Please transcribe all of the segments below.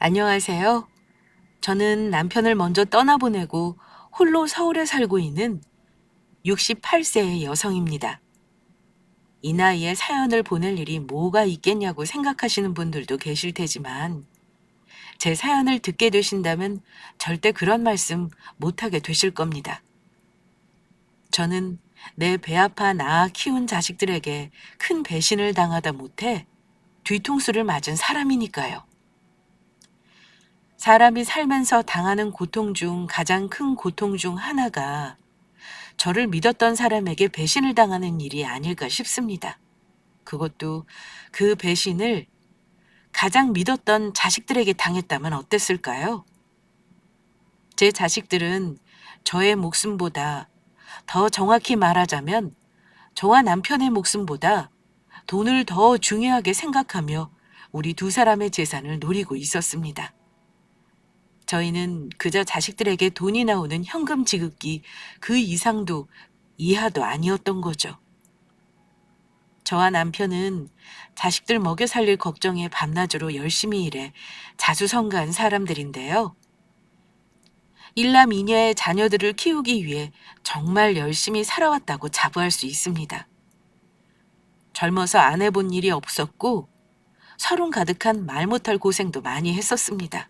안녕하세요. 저는 남편을 먼저 떠나보내고 홀로 서울에 살고 있는 68세의 여성입니다. 이 나이에 사연을 보낼 일이 뭐가 있겠냐고 생각하시는 분들도 계실 테지만 제 사연을 듣게 되신다면 절대 그런 말씀 못하게 되실 겁니다. 저는 내 배 아파 낳아 키운 자식들에게 큰 배신을 당하다 못해 뒤통수를 맞은 사람이니까요. 사람이 살면서 당하는 고통 중 가장 큰 고통 중 하나가 저를 믿었던 사람에게 배신을 당하는 일이 아닐까 싶습니다. 그것도 그 배신을 가장 믿었던 자식들에게 당했다면 어땠을까요? 제 자식들은 저의 목숨보다, 더 정확히 말하자면 저와 남편의 목숨보다 돈을 더 중요하게 생각하며 우리 두 사람의 재산을 노리고 있었습니다. 저희는 그저 자식들에게 돈이 나오는 현금 지급기 그 이상도 이하도 아니었던 거죠. 저와 남편은 자식들 먹여 살릴 걱정에 밤낮으로 열심히 일해 자수성가한 사람들인데요. 일남 이녀의 자녀들을 키우기 위해 정말 열심히 살아왔다고 자부할 수 있습니다. 젊어서 안 해본 일이 없었고 서론 가득한 말 못할 고생도 많이 했었습니다.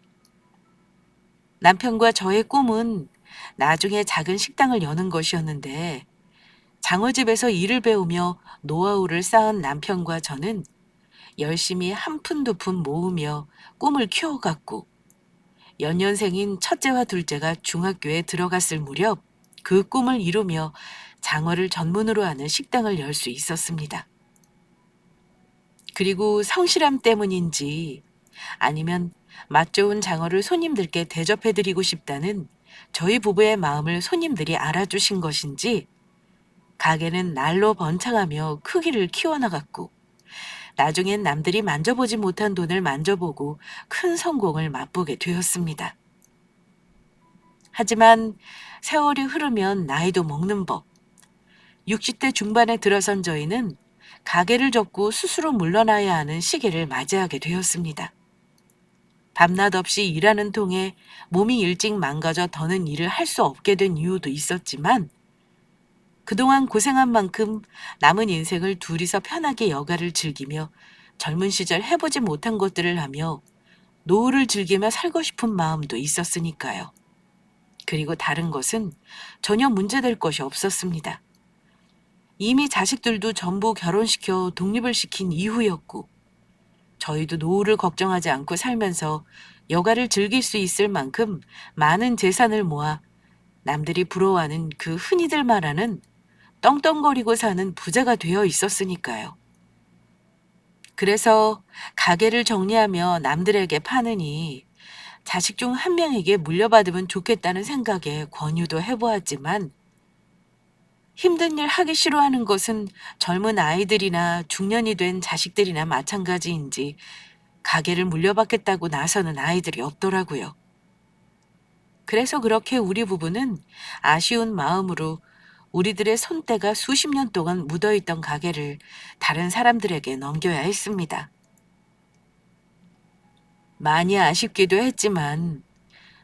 남편과 저의 꿈은 나중에 작은 식당을 여는 것이었는데 장어집에서 일을 배우며 노하우를 쌓은 남편과 저는 열심히 한 푼 두 푼 모으며 꿈을 키워갔고 연년생인 첫째와 둘째가 중학교에 들어갔을 무렵 그 꿈을 이루며 장어를 전문으로 하는 식당을 열 수 있었습니다. 그리고 성실함 때문인지 아니면 맛 좋은 장어를 손님들께 대접해드리고 싶다는 저희 부부의 마음을 손님들이 알아주신 것인지 가게는 날로 번창하며 크기를 키워나갔고 나중엔 남들이 만져보지 못한 돈을 만져보고 큰 성공을 맛보게 되었습니다. 하지만 세월이 흐르면 나이도 먹는 법. 60대 중반에 들어선 저희는 가게를 접고 스스로 물러나야 하는 시기를 맞이하게 되었습니다. 밤낮 없이 일하는 통에 몸이 일찍 망가져 더는 일을 할 수 없게 된 이유도 있었지만 그동안 고생한 만큼 남은 인생을 둘이서 편하게 여가를 즐기며 젊은 시절 해보지 못한 것들을 하며 노후를 즐기며 살고 싶은 마음도 있었으니까요. 그리고 다른 것은 전혀 문제될 것이 없었습니다. 이미 자식들도 전부 결혼시켜 독립을 시킨 이후였고 저희도 노후를 걱정하지 않고 살면서 여가를 즐길 수 있을 만큼 많은 재산을 모아 남들이 부러워하는 그 흔히들 말하는 떵떵거리고 사는 부자가 되어 있었으니까요. 그래서 가게를 정리하며 남들에게 파느니 자식 중 한 명에게 물려받으면 좋겠다는 생각에 권유도 해보았지만 힘든 일 하기 싫어하는 것은 젊은 아이들이나 중년이 된 자식들이나 마찬가지인지 가게를 물려받겠다고 나서는 아이들이 없더라고요. 그래서 그렇게 우리 부부는 아쉬운 마음으로 우리들의 손때가 수십 년 동안 묻어있던 가게를 다른 사람들에게 넘겨야 했습니다. 많이 아쉽기도 했지만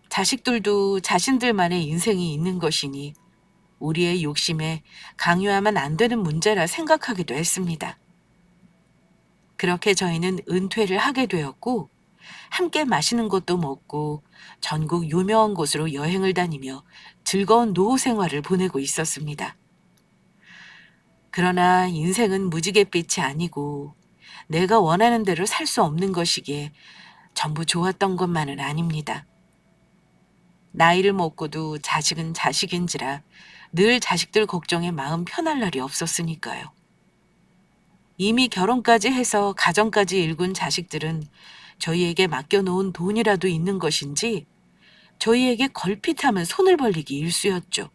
자식들도 자신들만의 인생이 있는 것이니 우리의 욕심에 강요하면 안 되는 문제라 생각하기도 했습니다. 그렇게 저희는 은퇴를 하게 되었고 함께 맛있는 것도 먹고 전국 유명한 곳으로 여행을 다니며 즐거운 노후 생활을 보내고 있었습니다. 그러나 인생은 무지갯빛이 아니고 내가 원하는 대로 살 수 없는 것이기에 전부 좋았던 것만은 아닙니다. 나이를 먹고도 자식은 자식인지라 늘 자식들 걱정에 마음 편할 날이 없었으니까요. 이미 결혼까지 해서 가정까지 일군 자식들은 저희에게 맡겨놓은 돈이라도 있는 것인지 저희에게 걸핏하면 손을 벌리기 일쑤였죠.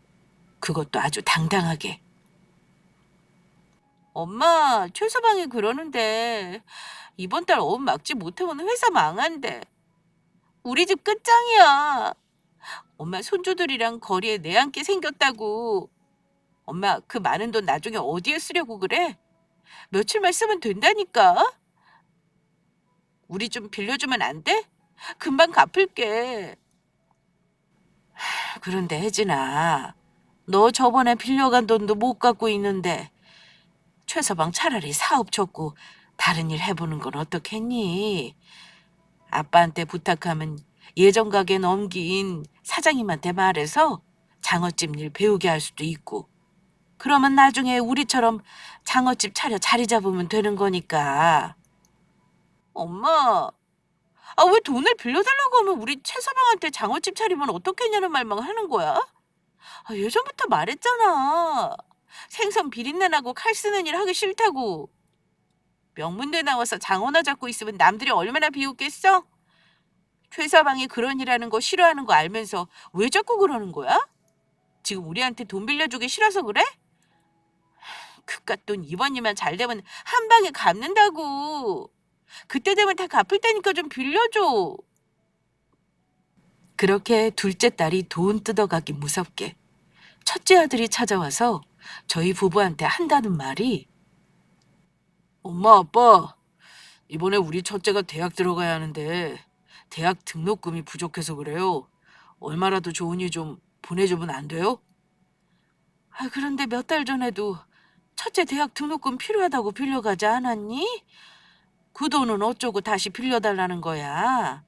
그것도 아주 당당하게. 엄마, 최서방이 그러는데 이번 달 업 막지 못하면 회사 망한대. 우리 집 끝장이야. 엄마 손주들이랑 거리에 내앉게 생겼다고. 엄마, 그 많은 돈 나중에 어디에 쓰려고 그래? 며칠만 쓰면 된다니까. 우리 좀 빌려주면 안 돼? 금방 갚을게. 그런데 혜진아, 너 저번에 빌려간 돈도 못 갚고 있는데 최서방 차라리 사업 접고 다른 일 해보는 건 어떻겠니? 아빠한테 부탁하면 예전 가게 넘긴 사장님한테 말해서 장어집 일 배우게 할 수도 있고 그러면 나중에 우리처럼 장어집 차려 자리 잡으면 되는 거니까. 엄마, 아, 왜 돈을 빌려달라고 하면 우리 최서방한테 장어집 차리면 어떻겠냐는 말만 하는 거야? 아, 예전부터 말했잖아. 생선 비린내 나고 칼 쓰는 일 하기 싫다고. 명문대 나와서 장어나 잡고 있으면 남들이 얼마나 비웃겠어? 최서방이 그런 일 하는 거 싫어하는 거 알면서 왜 자꾸 그러는 거야? 지금 우리한테 돈 빌려주기 싫어서 그래? 그깟 돈 이번이면 잘 되면 한 방에 갚는다고. 그때 되면 다 갚을 테니까 좀 빌려줘. 그렇게 둘째 딸이 돈 뜯어가기 무섭게 첫째 아들이 찾아와서 저희 부부한테 한다는 말이 엄마, 아빠, 이번에 우리 첫째가 대학 들어가야 하는데 대학 등록금이 부족해서 그래요. 얼마라도 좋으니 좀 보내주면 안 돼요? 아, 그런데 몇 달 전에도 첫째 대학 등록금 필요하다고 빌려가지 않았니? 그 돈은 어쩌고 다시 빌려달라는 거야?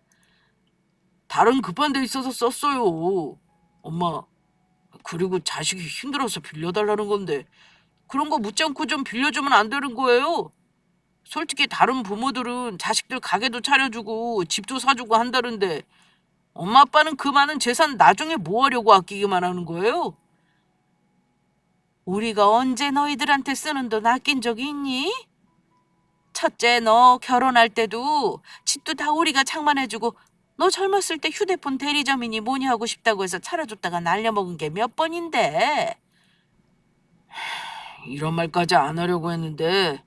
다른 급한 데 있어서 썼어요. 엄마, 그리고 자식이 힘들어서 빌려달라는 건데 그런 거 묻지 않고 좀 빌려주면 안 되는 거예요? 솔직히 다른 부모들은 자식들 가게도 차려주고 집도 사주고 한다는데 엄마 아빠는 그 많은 재산 나중에 뭐 하려고 아끼기만 하는 거예요? 우리가 언제 너희들한테 쓰는 돈 아낀 적이 있니? 첫째 너 결혼할 때도 집도 다 우리가 장만해주고 너 젊었을 때 휴대폰 대리점이니 뭐니 하고 싶다고 해서 차려줬다가 날려먹은 게 몇 번인데. 이런 말까지 안 하려고 했는데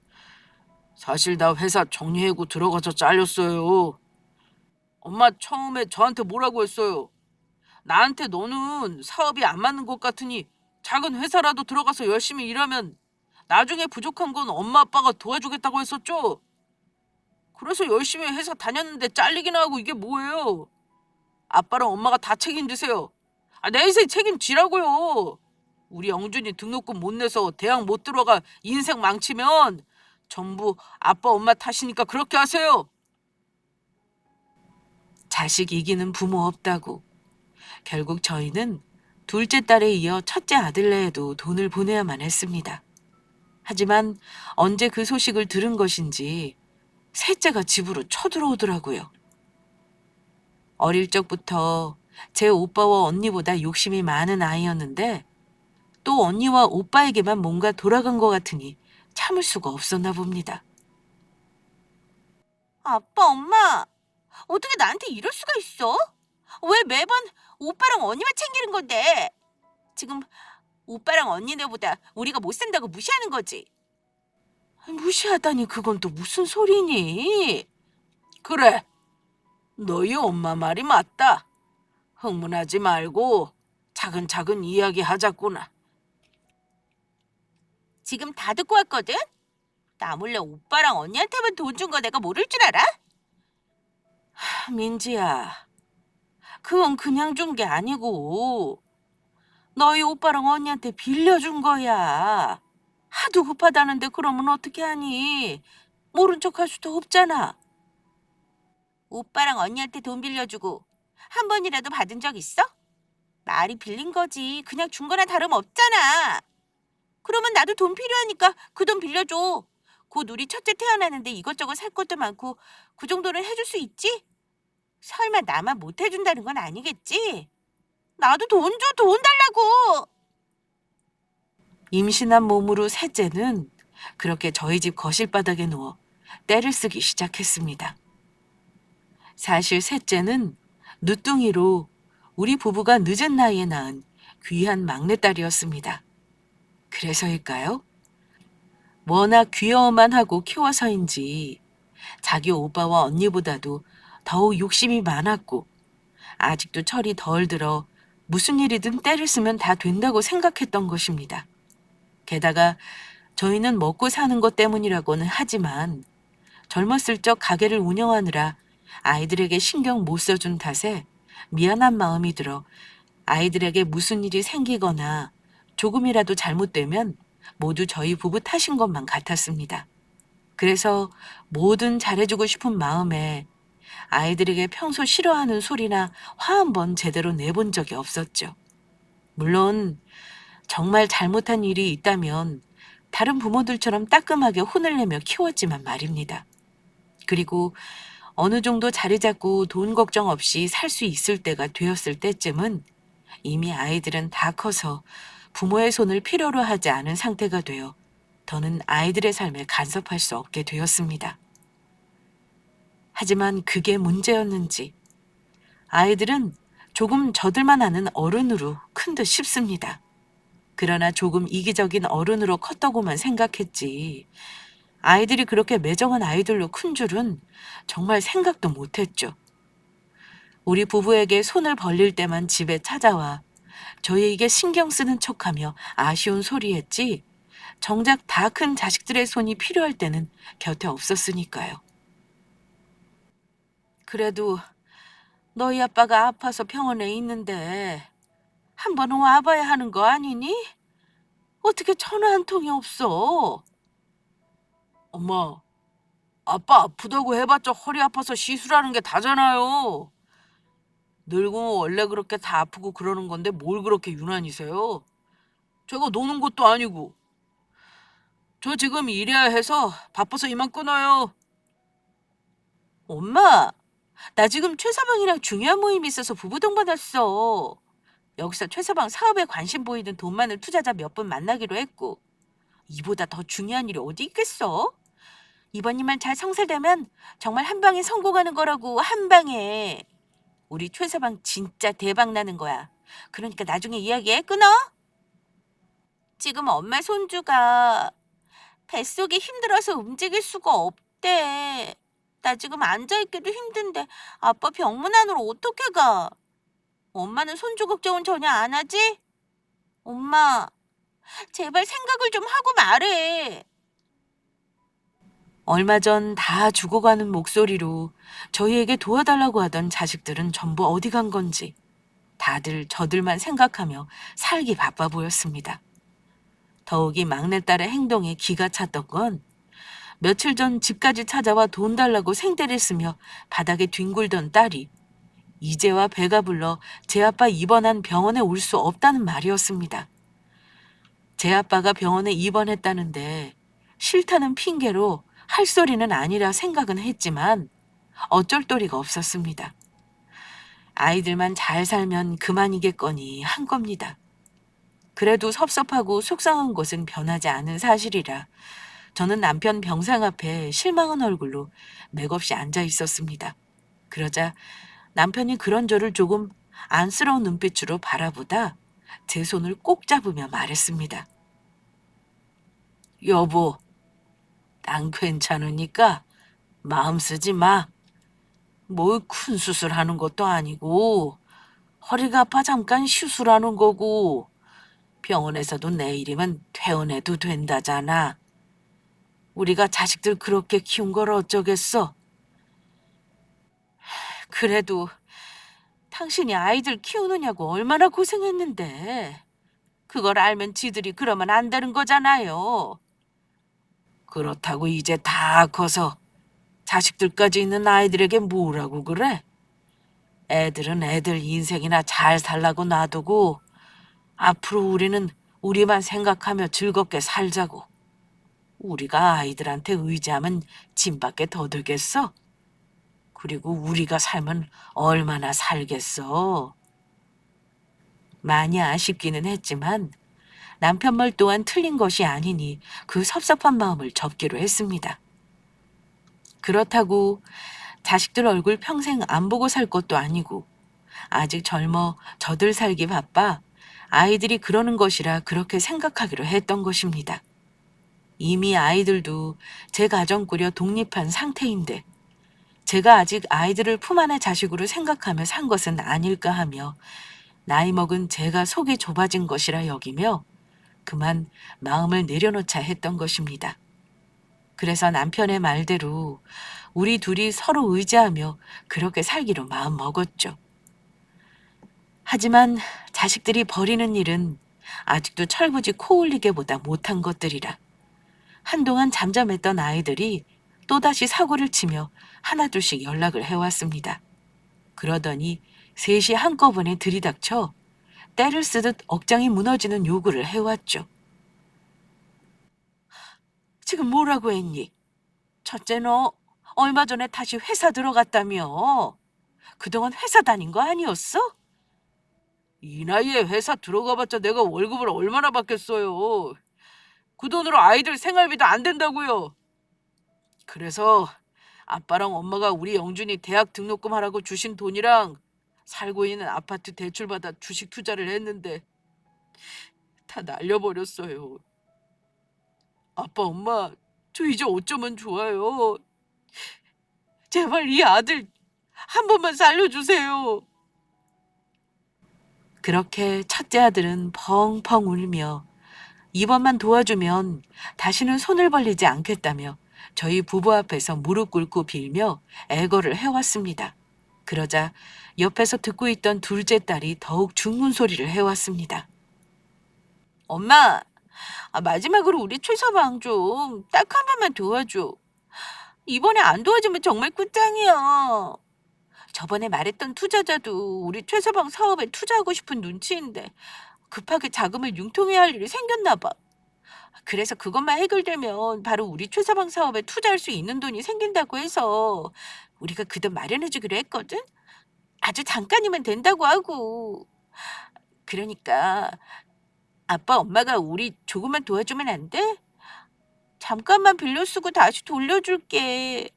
사실 나 회사 정리해고 들어가서 잘렸어요. 엄마 처음에 저한테 뭐라고 했어요? 나한테 너는 사업이 안 맞는 것 같으니 작은 회사라도 들어가서 열심히 일하면 나중에 부족한 건 엄마 아빠가 도와주겠다고 했었죠? 그래서 열심히 회사 다녔는데 잘리기나 하고 이게 뭐예요? 아빠랑 엄마가 다 책임지세요. 아, 내 인생 책임지라고요. 우리 영준이 등록금 못 내서 대학 못 들어가 인생 망치면 전부 아빠 엄마 탓이니까 그렇게 하세요. 자식 이기는 부모 없다고. 결국 저희는 둘째 딸에 이어 첫째 아들네에도 돈을 보내야만 했습니다. 하지만 언제 그 소식을 들은 것인지 셋째가 집으로 쳐들어오더라고요. 어릴 적부터 제 오빠와 언니보다 욕심이 많은 아이였는데 또 언니와 오빠에게만 뭔가 돌아간 것 같으니 참을 수가 없었나 봅니다. 아빠, 엄마, 어떻게 나한테 이럴 수가 있어? 왜 매번 오빠랑 언니만 챙기는 건데? 지금 오빠랑 언니네보다 우리가 못 산다고 무시하는 거지? 무시하다니 그건 또 무슨 소리니? 그래, 너희 엄마 말이 맞다. 흥분하지 말고 차근차근 이야기하자꾸나. 지금 다 듣고 왔거든? 나 몰래 오빠랑 언니한테만 돈 준 거 내가 모를 줄 알아? 민지야, 그건 그냥 준 게 아니고 너희 오빠랑 언니한테 빌려준 거야. 하도 급하다는데 그러면 어떻게 하니? 모른 척 할 수도 없잖아. 오빠랑 언니한테 돈 빌려주고 한 번이라도 받은 적 있어? 말이 빌린 거지. 그냥 준 거나 다름없잖아. 그러면 나도 돈 필요하니까 그 돈 빌려줘. 곧 우리 첫째 태어나는데 이것저것 살 것도 많고 그 정도는 해줄 수 있지? 설마 나만 못 해준다는 건 아니겠지? 나도 돈 줘, 돈 달라고. 임신한 몸으로 셋째는 그렇게 저희 집 거실바닥에 누워 떼를 쓰기 시작했습니다. 사실 셋째는 늦둥이로 우리 부부가 늦은 나이에 낳은 귀한 막내딸이었습니다. 그래서일까요? 워낙 귀여워만 하고 키워서인지 자기 오빠와 언니보다도 더욱 욕심이 많았고 아직도 철이 덜 들어 무슨 일이든 떼를 쓰면 다 된다고 생각했던 것입니다. 게다가 저희는 먹고 사는 것 때문이라고는 하지만 젊었을 적 가게를 운영하느라 아이들에게 신경 못 써준 탓에 미안한 마음이 들어 아이들에게 무슨 일이 생기거나 조금이라도 잘못되면 모두 저희 부부 탓인 것만 같았습니다. 그래서 뭐든 잘해주고 싶은 마음에 아이들에게 평소 싫어하는 소리나 화 한 번 제대로 내본 적이 없었죠. 물론 정말 잘못한 일이 있다면 다른 부모들처럼 따끔하게 혼을 내며 키웠지만 말입니다. 그리고 어느 정도 자리 잡고 돈 걱정 없이 살 수 있을 때가 되었을 때쯤은 이미 아이들은 다 커서 부모의 손을 필요로 하지 않은 상태가 되어 더는 아이들의 삶에 간섭할 수 없게 되었습니다. 하지만 그게 문제였는지 아이들은 조금 저들만 아는 어른으로 큰 듯 싶습니다. 그러나 조금 이기적인 어른으로 컸다고만 생각했지 아이들이 그렇게 매정한 아이들로 큰 줄은 정말 생각도 못했죠. 우리 부부에게 손을 벌릴 때만 집에 찾아와 저희에게 신경 쓰는 척하며 아쉬운 소리했지 정작 다 큰 자식들의 손이 필요할 때는 곁에 없었으니까요. 그래도 너희 아빠가 아파서 병원에 있는데 한 번은 와봐야 하는 거 아니니? 어떻게 전화 한 통이 없어? 엄마, 아빠 아프다고 해봤자 허리 아파서 시술하는 게 다잖아요. 늙으면 원래 그렇게 다 아프고 그러는 건데 뭘 그렇게 유난히세요? 제가 노는 것도 아니고. 저 지금 일해야 해서 바빠서 이만 끊어요. 엄마, 나 지금 최서방이랑 중요한 모임이 있어서 부부 동반했어. 여기서 최서방 사업에 관심 보이는 돈 많은 투자자 몇 분 만나기로 했고 이보다 더 중요한 일이 어디 있겠어? 이번 일만 잘 성사되면 정말 한 방에 성공하는 거라고 한 방에. 우리 최서방 진짜 대박 나는 거야. 그러니까 나중에 이야기해. 끊어. 지금 엄마 손주가 뱃속이 힘들어서 움직일 수가 없대. 나 지금 앉아있기도 힘든데 아빠 병문 안으로 어떻게 가? 엄마는 손주 걱정은 전혀 안 하지? 엄마, 제발 생각을 좀 하고 말해. 얼마 전 다 죽어가는 목소리로 저희에게 도와달라고 하던 자식들은 전부 어디 간 건지 다들 저들만 생각하며 살기 바빠 보였습니다. 더욱이 막내딸의 행동에 기가 찼던 건 며칠 전 집까지 찾아와 돈 달라고 생떼를 쓰며 바닥에 뒹굴던 딸이 이제와 배가 불러 제 아빠 입원한 병원에 올 수 없다는 말이었습니다. 제 아빠가 병원에 입원했다는데 싫다는 핑계로 할 소리는 아니라 생각은 했지만 어쩔 도리가 없었습니다. 아이들만 잘 살면 그만이겠거니 한 겁니다. 그래도 섭섭하고 속상한 것은 변하지 않은 사실이라 저는 남편 병상 앞에 실망한 얼굴로 맥없이 앉아 있었습니다. 그러자 남편이 그런 저를 조금 안쓰러운 눈빛으로 바라보다 제 손을 꼭 잡으며 말했습니다. 여보, 난 괜찮으니까 마음 쓰지 마. 뭐 큰 수술하는 것도 아니고 허리가 아파 잠깐 시술하는 거고 병원에서도 내일이면 퇴원해도 된다잖아. 우리가 자식들 그렇게 키운 걸 어쩌겠어. 그래도 당신이 아이들 키우느냐고 얼마나 고생했는데 그걸 알면 지들이 그러면 안 되는 거잖아요. 그렇다고 이제 다 커서 자식들까지 있는 아이들에게 뭐라고 그래? 애들은 애들 인생이나 잘 살라고 놔두고 앞으로 우리는 우리만 생각하며 즐겁게 살자고. 우리가 아이들한테 의지하면 짐밖에 더 되겠어? 그리고 우리가 살면 얼마나 살겠어? 많이 아쉽기는 했지만 남편 말 또한 틀린 것이 아니니 그 섭섭한 마음을 접기로 했습니다. 그렇다고 자식들 얼굴 평생 안 보고 살 것도 아니고 아직 젊어 저들 살기 바빠 아이들이 그러는 것이라 그렇게 생각하기로 했던 것입니다. 이미 아이들도 제 가정 꾸려 독립한 상태인데 제가 아직 아이들을 품 안의 자식으로 생각하며 산 것은 아닐까 하며 나이 먹은 제가 속이 좁아진 것이라 여기며 그만 마음을 내려놓자 했던 것입니다. 그래서 남편의 말대로 우리 둘이 서로 의지하며 그렇게 살기로 마음 먹었죠. 하지만 자식들이 벌이는 일은 아직도 철부지 코 올리게보다 못한 것들이라 한동안 잠잠했던 아이들이 또다시 사고를 치며 하나둘씩 연락을 해왔습니다. 그러더니 셋이 한꺼번에 들이닥쳐 때를 쓰듯 억장이 무너지는 요구를 해왔죠. 지금 뭐라고 했니? 첫째 너 얼마 전에 다시 회사 들어갔다며. 그동안 회사 다닌 거 아니었어? 이 나이에 회사 들어가봤자 내가 월급을 얼마나 받겠어요. 그 돈으로 아이들 생활비도 안 된다고요. 그래서 아빠랑 엄마가 우리 영준이 대학 등록금 하라고 주신 돈이랑 살고 있는 아파트 대출받아 주식 투자를 했는데 다 날려버렸어요. 아빠, 엄마, 저 이제 어쩌면 좋아요. 제발 이 아들 한 번만 살려주세요. 그렇게 첫째 아들은 펑펑 울며 이번만 도와주면 다시는 손을 벌리지 않겠다며 저희 부부 앞에서 무릎 꿇고 빌며 애걸을 해왔습니다. 그러자 옆에서 듣고 있던 둘째 딸이 더욱 중문 소리를 해왔습니다. 엄마, 마지막으로 우리 최서방 좀 딱 한 번만 도와줘. 이번에 안 도와주면 정말 끝장이야. 저번에 말했던 투자자도 우리 최서방 사업에 투자하고 싶은 눈치인데 급하게 자금을 융통해야 할 일이 생겼나 봐. 그래서 그것만 해결되면 바로 우리 최서방 사업에 투자할 수 있는 돈이 생긴다고 해서 우리가 그 돈 마련해 주기로 했거든? 아주 잠깐이면 된다고 하고. 그러니까 아빠 엄마가 우리 조금만 도와주면 안 돼? 잠깐만 빌려 쓰고 다시 돌려줄게.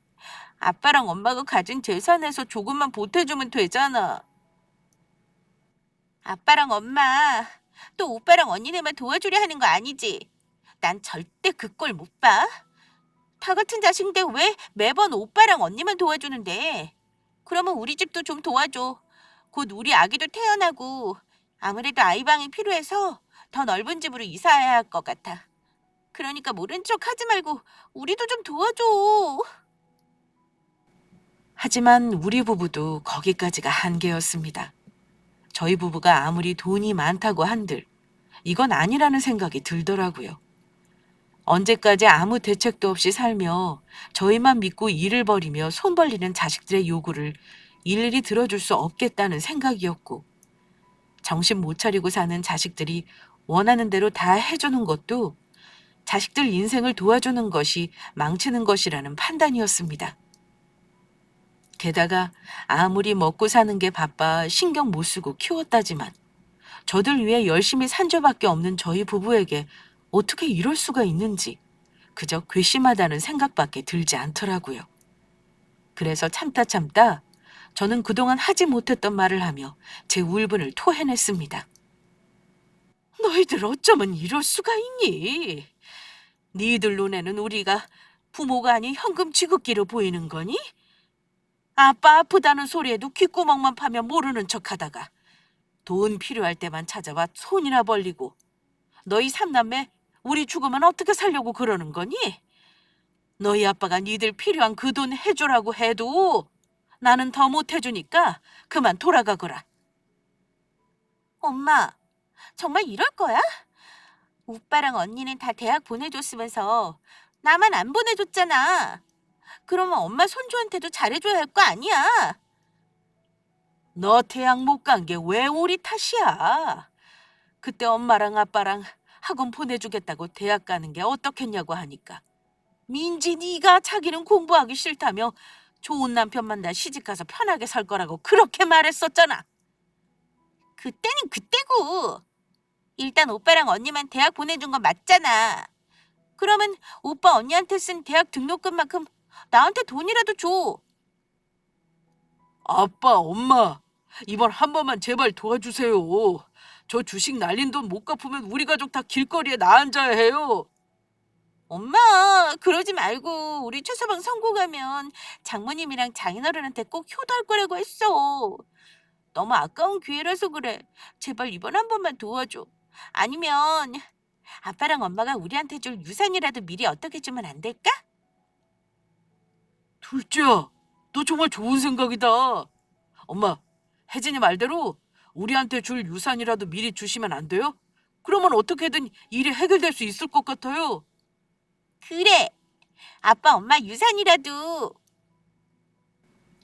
아빠랑 엄마가 가진 재산에서 조금만 보태주면 되잖아. 아빠랑 엄마, 또 오빠랑 언니네만 도와주려 하는 거 아니지? 난 절대 그 꼴 못 봐. 다 같은 자식인데 왜 매번 오빠랑 언니만 도와주는데? 그러면 우리 집도 좀 도와줘. 곧 우리 아기도 태어나고 아무래도 아이방이 필요해서 더 넓은 집으로 이사해야 할 것 같아. 그러니까 모른 척 하지 말고 우리도 좀 도와줘. 하지만 우리 부부도 거기까지가 한계였습니다. 저희 부부가 아무리 돈이 많다고 한들 이건 아니라는 생각이 들더라고요. 언제까지 아무 대책도 없이 살며 저희만 믿고 일을 벌이며 손 벌리는 자식들의 요구를 일일이 들어줄 수 없겠다는 생각이었고, 정신 못 차리고 사는 자식들이 원하는 대로 다 해주는 것도 자식들 인생을 도와주는 것이 망치는 것이라는 판단이었습니다. 게다가 아무리 먹고 사는 게 바빠 신경 못 쓰고 키웠다지만 저들 위해 열심히 산 죄밖에 없는 저희 부부에게 어떻게 이럴 수가 있는지 그저 괘씸하다는 생각밖에 들지 않더라고요. 그래서 참다 참다 저는 그동안 하지 못했던 말을 하며 제 울분을 토해냈습니다. 너희들 어쩌면 이럴 수가 있니? 니들 눈에는 우리가 부모가 아닌 현금 취급기로 보이는 거니? 아빠 아프다는 소리에도 귓구멍만 파면 모르는 척하다가 돈 필요할 때만 찾아와 손이나 벌리고 너희 삼남매 우리 죽으면 어떻게 살려고 그러는 거니? 너희 아빠가 니들 필요한 그 돈 해주라고 해도 나는 더 못 해주니까 그만 돌아가거라. 엄마, 정말 이럴 거야? 오빠랑 언니는 다 대학 보내줬으면서 나만 안 보내줬잖아. 그러면 엄마 손주한테도 잘해줘야 할 거 아니야. 너 대학 못 간 게 왜 우리 탓이야? 그때 엄마랑 아빠랑 학원 보내주겠다고 대학 가는 게 어떻겠냐고 하니까 민지 네가 자기는 공부하기 싫다며 좋은 남편 만나 시집가서 편하게 살 거라고 그렇게 말했었잖아. 그때는 그때고 일단 오빠랑 언니만 대학 보내준 건 맞잖아. 그러면 오빠 언니한테 쓴 대학 등록금만큼 나한테 돈이라도 줘. 아빠, 엄마, 이번 한 번만 제발 도와주세요. 저 주식 날린 돈 못 갚으면 우리 가족 다 길거리에 나앉아야 해요. 엄마, 그러지 말고 우리 최서방 성공하면 장모님이랑 장인어른한테 꼭 효도할 거라고 했어. 너무 아까운 기회라서 그래. 제발 이번 한 번만 도와줘. 아니면 아빠랑 엄마가 우리한테 줄 유산이라도 미리 어떻게 주면 안 될까? 둘째야, 너 정말 좋은 생각이다. 엄마, 혜진이 말대로 우리한테 줄 유산이라도 미리 주시면 안 돼요? 그러면 어떻게든 일이 해결될 수 있을 것 같아요. 그래. 아빠, 엄마 유산이라도.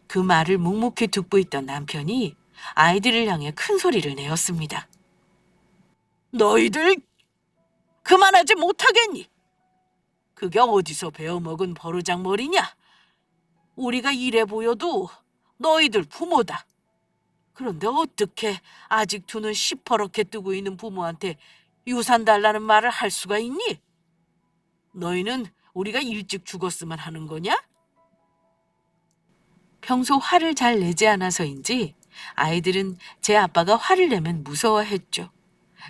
그 말을 묵묵히 듣고 있던 남편이 아이들을 향해 큰 소리를 내었습니다. 너희들 그만하지 못하겠니? 그게 어디서 배워먹은 버르장머리냐? 우리가 이래 보여도 너희들 부모다. 그런데 어떻게 아직 두 눈 시퍼렇게 뜨고 있는 부모한테 유산 달라는 말을 할 수가 있니? 너희는 우리가 일찍 죽었으면 하는 거냐? 평소 화를 잘 내지 않아서인지 아이들은 제 아빠가 화를 내면 무서워했죠.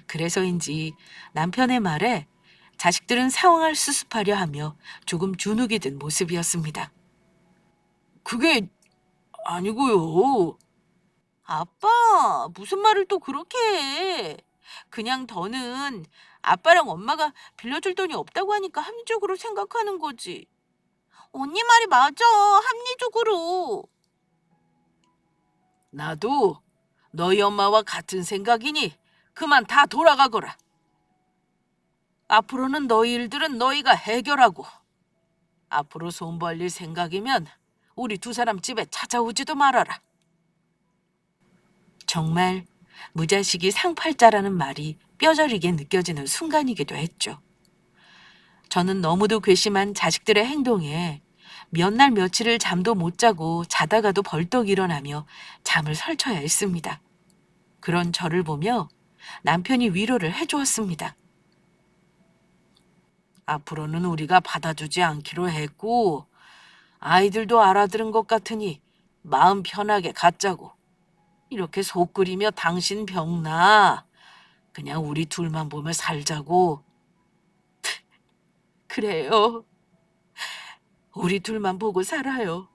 그래서인지 남편의 말에 자식들은 상황을 수습하려 하며 조금 주눅이 든 모습이었습니다. 그게 아니고요. 아빠, 무슨 말을 또 그렇게 해. 그냥 더는 아빠랑 엄마가 빌려줄 돈이 없다고 하니까 합리적으로 생각하는 거지. 언니 말이 맞아. 합리적으로. 나도 너희 엄마와 같은 생각이니 그만 다 돌아가거라. 앞으로는 너희 일들은 너희가 해결하고 앞으로 손 벌릴 생각이면 우리 두 사람 집에 찾아오지도 말아라. 정말 무자식이 상팔자라는 말이 뼈저리게 느껴지는 순간이기도 했죠. 저는 너무도 괘씸한 자식들의 행동에 몇 날 며칠을 잠도 못 자고 자다가도 벌떡 일어나며 잠을 설쳐야 했습니다. 그런 저를 보며 남편이 위로를 해주었습니다. 앞으로는 우리가 받아주지 않기로 했고 아이들도 알아들은 것 같으니 마음 편하게 갖자고. 이렇게 속 끓이며 당신 병나. 그냥 우리 둘만 보며 살자고. 그래요. 우리 둘만 보고 살아요.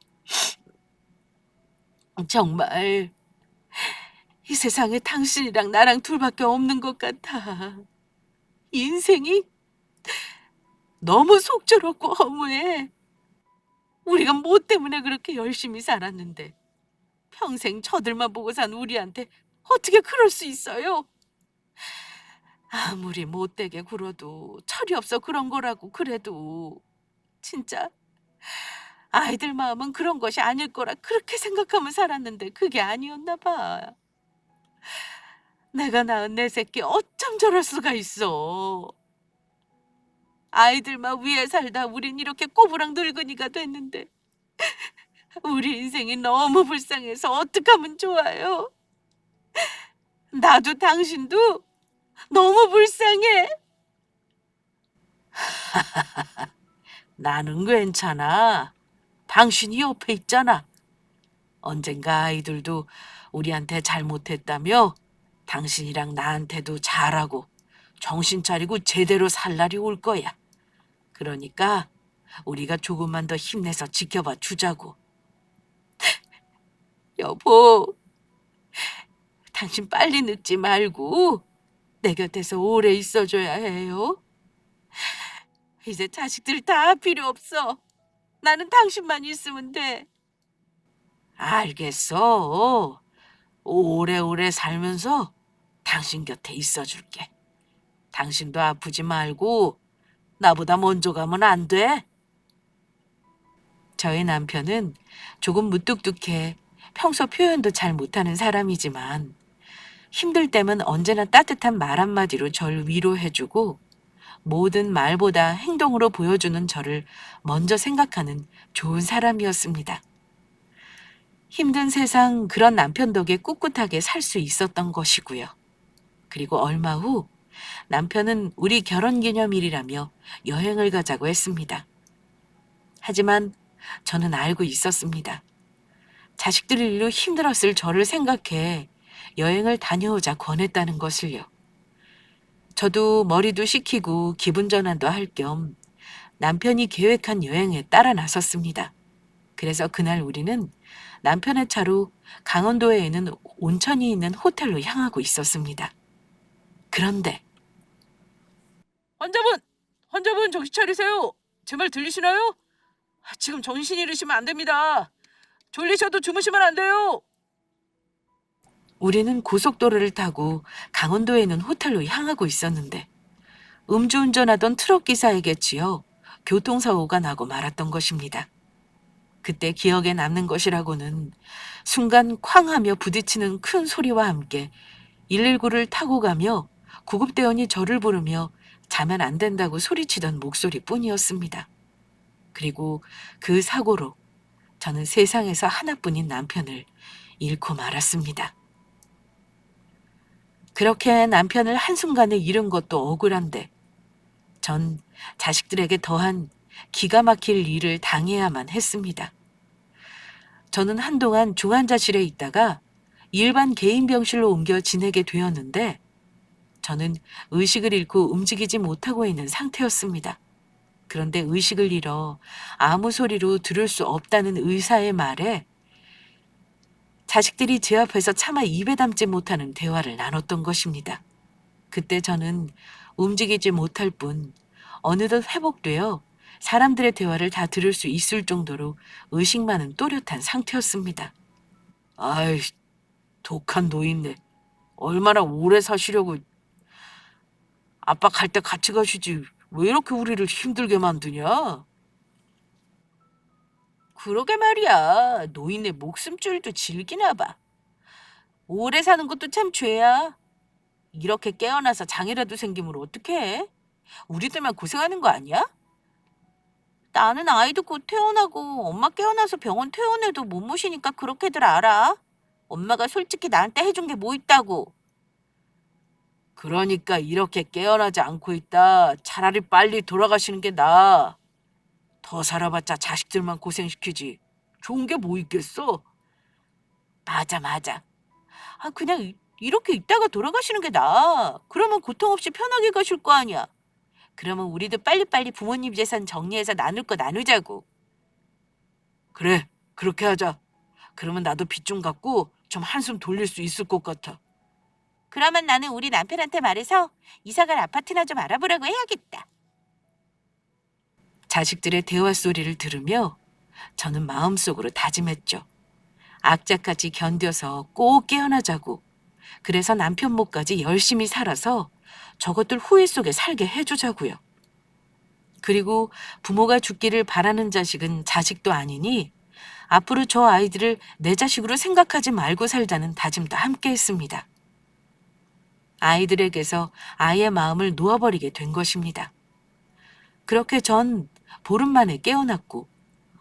정말 이 세상에 당신이랑 나랑 둘밖에 없는 것 같아. 인생이 너무 속절없고 허무해. 우리가 뭐 때문에 그렇게 열심히 살았는데 평생 저들만 보고 산 우리한테 어떻게 그럴 수 있어요? 아무리 못되게 굴어도 철이 없어 그런 거라고 그래도 진짜 아이들 마음은 그런 것이 아닐 거라 그렇게 생각하면 살았는데 그게 아니었나 봐. 내가 낳은 내 새끼 어쩜 저럴 수가 있어. 아이들만 위해 살다 우린 이렇게 꼬부랑 늙은이가 됐는데 우리 인생이 너무 불쌍해서 어떡하면 좋아요. 나도 당신도 너무 불쌍해. 나는 괜찮아. 당신이 옆에 있잖아. 언젠가 아이들도 우리한테 잘못했다며 당신이랑 나한테도 잘하고 정신 차리고 제대로 살 날이 올 거야. 그러니까 우리가 조금만 더 힘내서 지켜봐 주자고. 여보, 당신 빨리 늙지 말고 내 곁에서 오래 있어줘야 해요. 이제 자식들 다 필요 없어. 나는 당신만 있으면 돼. 알겠어. 오래오래 살면서 당신 곁에 있어줄게. 당신도 아프지 말고 나보다 먼저 가면 안 돼? 저희 남편은 조금 무뚝뚝해 평소 표현도 잘 못하는 사람이지만 힘들 때면 언제나 따뜻한 말 한마디로 절 위로해주고 모든 말보다 행동으로 보여주는 저를 먼저 생각하는 좋은 사람이었습니다. 힘든 세상 그런 남편 덕에 꿋꿋하게 살 수 있었던 것이고요. 그리고 얼마 후 남편은 우리 결혼기념일이라며 여행을 가자고 했습니다. 하지만 저는 알고 있었습니다. 자식들 일로 힘들었을 저를 생각해 여행을 다녀오자 권했다는 것을요. 저도 머리도 식히고 기분 전환도 할 겸 남편이 계획한 여행에 따라 나섰습니다. 그래서 그날 우리는 남편의 차로 강원도에 있는 온천이 있는 호텔로 향하고 있었습니다. 그런데 환자분! 환자분 정신 차리세요. 제 말 들리시나요? 지금 정신 잃으시면 안 됩니다. 졸리셔도 주무시면 안 돼요. 우리는 고속도로를 타고 강원도에 있는 호텔로 향하고 있었는데 음주운전하던 트럭 기사에게 치여 교통사고가 나고 말았던 것입니다. 그때 기억에 남는 것이라고는 순간 쾅하며 부딪히는 큰 소리와 함께 119를 타고 가며 구급대원이 저를 부르며 자면 안 된다고 소리치던 목소리뿐이었습니다. 그리고 그 사고로 저는 세상에서 하나뿐인 남편을 잃고 말았습니다. 그렇게 남편을 한순간에 잃은 것도 억울한데 전 자식들에게 더한 기가 막힐 일을 당해야만 했습니다. 저는 한동안 중환자실에 있다가 일반 개인 병실로 옮겨 지내게 되었는데 저는 의식을 잃고 움직이지 못하고 있는 상태였습니다. 그런데 의식을 잃어 아무 소리로 들을 수 없다는 의사의 말에 자식들이 제 앞에서 차마 입에 담지 못하는 대화를 나눴던 것입니다. 그때 저는 움직이지 못할 뿐 어느덧 회복되어 사람들의 대화를 다 들을 수 있을 정도로 의식만은 또렷한 상태였습니다. 아이, 독한 노인네. 얼마나 오래 사시려고. 아빠 갈 때 같이 가시지. 왜 이렇게 우리를 힘들게 만드냐? 그러게 말이야. 노인네 목숨줄도 즐기나 봐. 오래 사는 것도 참 죄야. 이렇게 깨어나서 장애라도 생기면 어떡해? 우리들만 고생하는 거 아니야? 나는 아이도 곧 퇴원하고 엄마 깨어나서 병원 퇴원해도 못 모시니까 그렇게들 알아. 엄마가 솔직히 나한테 해준 게 뭐 있다고. 그러니까 이렇게 깨어나지 않고 있다. 차라리 빨리 돌아가시는 게 나아. 더 살아봤자 자식들만 고생시키지. 좋은 게 뭐 있겠어? 맞아, 맞아. 그냥 이렇게 있다가 돌아가시는 게 나아. 그러면 고통 없이 편하게 가실 거 아니야. 그러면 우리도 빨리빨리 부모님 재산 정리해서 나눌 거 나누자고. 그래, 그렇게 하자. 그러면 나도 빚 좀 갚고 좀 한숨 돌릴 수 있을 것 같아. 그러면 나는 우리 남편한테 말해서 이사갈 아파트나 좀 알아보라고 해야겠다. 자식들의 대화 소리를 들으며 저는 마음속으로 다짐했죠. 악자까지 견뎌서 꼭 깨어나자고. 그래서 남편 몫까지 열심히 살아서 저것들 후회 속에 살게 해주자고요. 그리고 부모가 죽기를 바라는 자식은 자식도 아니니 앞으로 저 아이들을 내 자식으로 생각하지 말고 살자는 다짐도 함께 했습니다. 아이들에게서 아이의 마음을 놓아버리게 된 것입니다. 그렇게 전 보름 만에 깨어났고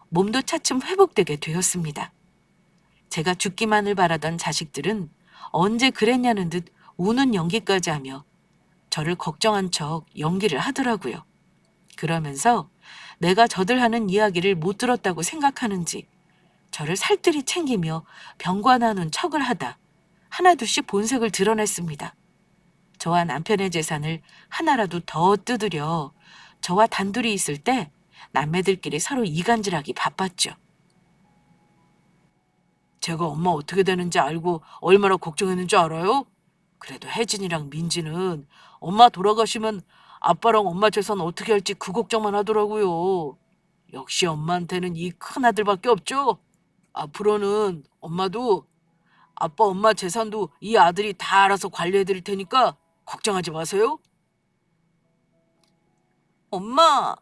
몸도 차츰 회복되게 되었습니다. 제가 죽기만을 바라던 자식들은 언제 그랬냐는 듯 우는 연기까지 하며 저를 걱정한 척 연기를 하더라고요. 그러면서 내가 저들 하는 이야기를 못 들었다고 생각하는지 저를 살뜰히 챙기며 병관하는 척을 하다 하나둘씩 본색을 드러냈습니다. 저와 남편의 재산을 하나라도 더 뜯으려 저와 단둘이 있을 때 남매들끼리 서로 이간질하기 바빴죠. 제가 엄마 어떻게 되는지 알고 얼마나 걱정했는지 알아요? 그래도 혜진이랑 민지는 엄마 돌아가시면 아빠랑 엄마 재산 어떻게 할지 그 걱정만 하더라고요. 역시 엄마한테는 이 큰아들밖에 없죠? 앞으로는 엄마도 아빠 엄마 재산도 이 아들이 다 알아서 관리해 드릴 테니까 걱정하지 마세요. 엄마,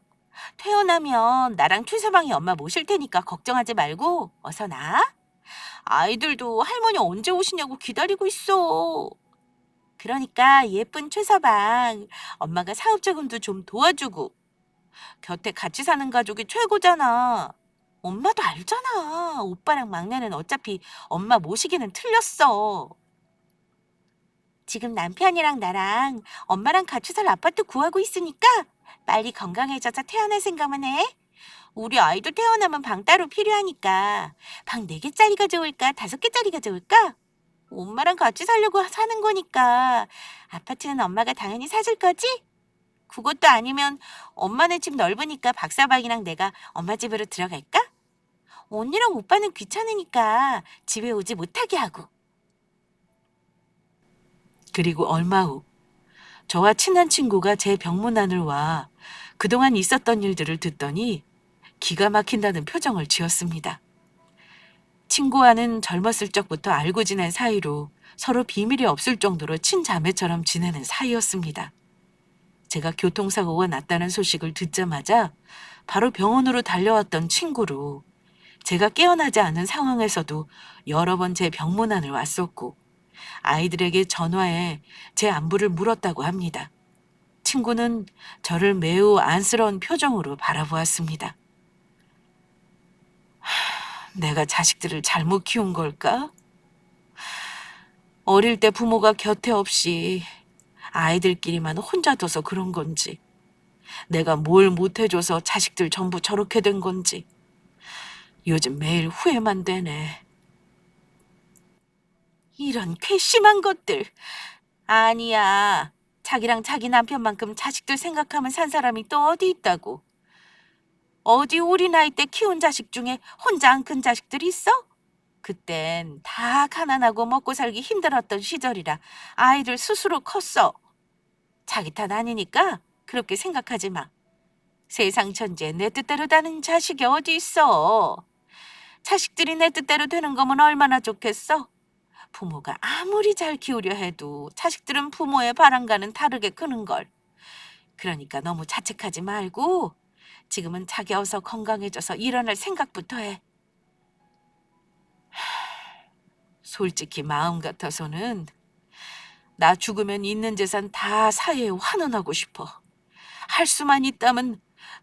태어나면 나랑 최서방이 엄마 모실 테니까 걱정하지 말고 어서 나. 아이들도 할머니 언제 오시냐고 기다리고 있어. 그러니까 예쁜 최서방, 엄마가 사업 자금도 좀 도와주고 곁에 같이 사는 가족이 최고잖아. 엄마도 알잖아. 오빠랑 막내는 어차피 엄마 모시기는 틀렸어. 지금 남편이랑 나랑 엄마랑 같이 살 아파트 구하고 있으니까 빨리 건강해져서 태어날 생각만 해. 우리 아이도 태어나면 방 따로 필요하니까 방 4개짜리가 좋을까? 5개짜리가 좋을까? 엄마랑 같이 살려고 사는 거니까 아파트는 엄마가 당연히 사줄 거지? 그것도 아니면 엄마네 집 넓으니까 박사방이랑 내가 엄마 집으로 들어갈까? 언니랑 오빠는 귀찮으니까 집에 오지 못하게 하고. 그리고 얼마 후 저와 친한 친구가 제 병문안을 와 그동안 있었던 일들을 듣더니 기가 막힌다는 표정을 지었습니다. 친구와는 젊었을 적부터 알고 지낸 사이로 서로 비밀이 없을 정도로 친자매처럼 지내는 사이였습니다. 제가 교통사고가 났다는 소식을 듣자마자 바로 병원으로 달려왔던 친구로 제가 깨어나지 않은 상황에서도 여러 번 제 병문안을 왔었고 아이들에게 전화해 제 안부를 물었다고 합니다. 친구는 저를 매우 안쓰러운 표정으로 바라보았습니다. 내가 자식들을 잘못 키운 걸까? 어릴 때 부모가 곁에 없이 아이들끼리만 혼자 둬서 그런 건지, 내가 뭘 못해줘서 자식들 전부 저렇게 된 건지, 요즘 매일 후회만 되네. 이런 괘씸한 것들. 아니야. 자기랑 자기 남편만큼 자식들 생각하면 산 사람이 또 어디 있다고. 어디 우리 나이 때 키운 자식 중에 혼자 안 큰 자식들 있어? 그땐 다 가난하고 먹고 살기 힘들었던 시절이라 아이들 스스로 컸어. 자기 탓 아니니까 그렇게 생각하지 마. 세상 천지에 내 뜻대로 다는 자식이 어디 있어. 자식들이 내 뜻대로 되는 거면 얼마나 좋겠어. 부모가 아무리 잘 키우려 해도 자식들은 부모의 바람과는 다르게 크는 걸. 그러니까 너무 자책하지 말고 지금은 자기 어서 건강해져서 일어날 생각부터 해. 솔직히 마음 같아서는 나 죽으면 있는 재산 다 사회에 환원하고 싶어. 할 수만 있다면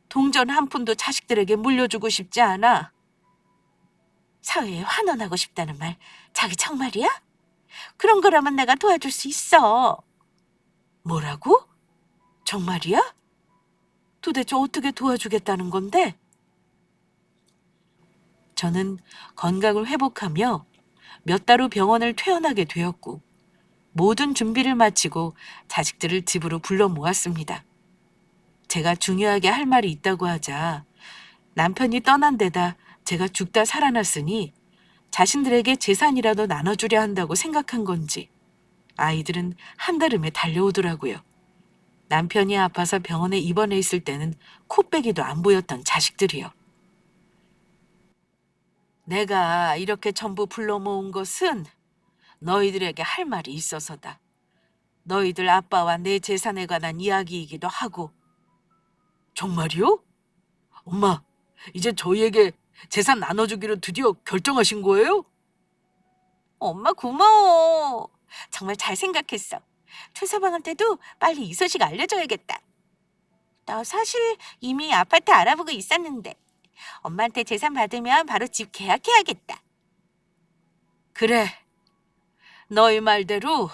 동전 한 푼도 자식들에게 물려주고 싶지 않아. 사회에 환원하고 싶다는 말 자기 정말이야? 그런 거라면 내가 도와줄 수 있어. 뭐라고? 정말이야? 도대체 어떻게 도와주겠다는 건데? 저는 건강을 회복하며 몇 달 후 병원을 퇴원하게 되었고 모든 준비를 마치고 자식들을 집으로 불러 모았습니다. 제가 중요하게 할 말이 있다고 하자 남편이 떠난 데다 제가 죽다 살아났으니 자신들에게 재산이라도 나눠주려 한다고 생각한 건지 아이들은 한달음에 달려오더라고요. 남편이 아파서 병원에 입원해 있을 때는 코빼기도 안 보였던 자식들이요. 내가 이렇게 전부 불러 모은 것은 너희들에게 할 말이 있어서다. 너희들 아빠와 내 재산에 관한 이야기이기도 하고. 정말이요? 엄마, 이제 저희에게 재산 나눠주기로 드디어 결정하신 거예요? 엄마 고마워. 정말 잘 생각했어. 최서방할 때도 빨리 이 소식 알려줘야겠다. 나 사실 이미 아파트 알아보고 있었는데 엄마한테 재산 받으면 바로 집 계약해야겠다. 그래. 너희 말대로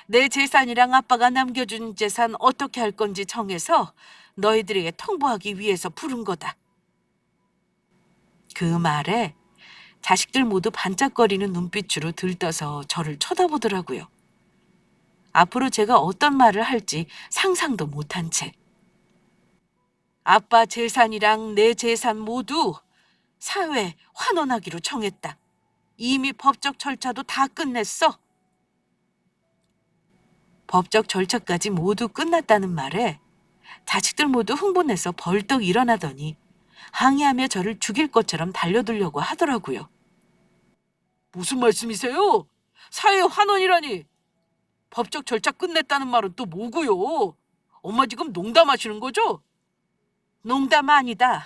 내 재산이랑 아빠가 남겨준 재산 어떻게 할 건지 정해서 너희들에게 통보하기 위해서 부른 거다. 그 말에 자식들 모두 반짝거리는 눈빛으로 들떠서 저를 쳐다보더라고요. 앞으로 제가 어떤 말을 할지 상상도 못한 채. 아빠 재산이랑 내 재산 모두 사회에 환원하기로 정했다. 이미 법적 절차도 다 끝냈어. 법적 절차까지 모두 끝났다는 말에 자식들 모두 흥분해서 벌떡 일어나더니 항의하며 저를 죽일 것처럼 달려들려고 하더라고요. 무슨 말씀이세요? 사회 환원이라니. 법적 절차 끝냈다는 말은 또 뭐고요? 엄마 지금 농담하시는 거죠? 농담 아니다.